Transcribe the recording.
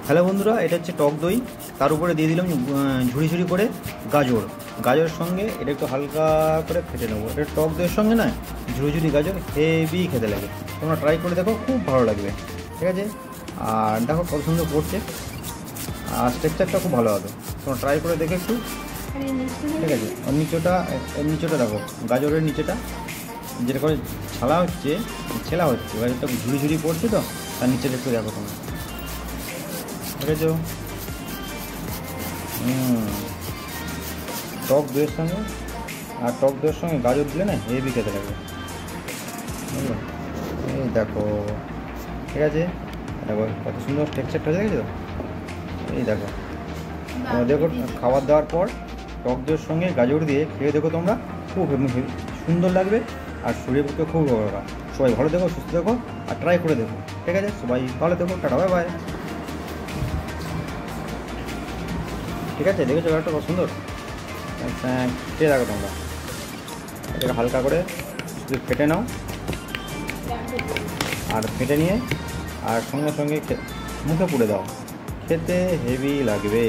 Hello বন্ধুরা, এটা হচ্ছে টক দই। তার উপরে দিয়ে দিলাম ঝুড়ি ঝুড়ি করে গাজর। গাজরের সঙ্গে এটা একটু হালকা করে ফেটে নেবো। এটা টক দইয়ের সঙ্গে না ঝুড়ি ঝুড়ি গাজর হেভি খেতে লাগে। তোমরা ট্রাই করে দেখো, খুব ভালো লাগবে। ঠিক আছে, আর দেখো কত সুন্দর পড়ছে, আর স্ট্রাকচারটা খুব ভালো হবে। তোমরা ট্রাই করে দেখো একটু। ঠিক আছে, ওর নিচেটা দেখো, গাজরের নিচেটা যেটা করে ছেলা হচ্ছে গাজরটা ঝুড়ি ঝুড়ি পড়ছে, তো তার নিচেটা একটু দেখো তোমরা। ঠিক আছে, টক দইয়ের সঙ্গে গাজর দিলে না হেভি খেতে লাগবে, বুঝলো? এই দেখো, ঠিক আছে, দেখো কত সুন্দর টেক্সচারটা হয়ে গেছে তো। এই দেখো, তোমরা দেখো খাবার দেওয়ার পর টক দইয়ের সঙ্গে গাজর দিয়ে খেয়ে দেখো তোমরা, খুব সুন্দর লাগবে আর শরীরের পক্ষে খুব উপকার। সবাই ভালো দেখো, সুস্থ দেখো, আর ট্রাই করে দেখো। ঠিক আছে, সবাই ভালো দেখো, টাটা, বাই বাই। ঠিক আছে, দেখেছো ব্যাপারটা কত সুন্দর। খেয়ে দেখো তোমরা, এটাকে হালকা করে শুধু ফেটে নাও, আর ফেটে নিয়ে আর সঙ্গে সঙ্গে মুখে পুড়ে দাও, খেতে হেভি লাগবে।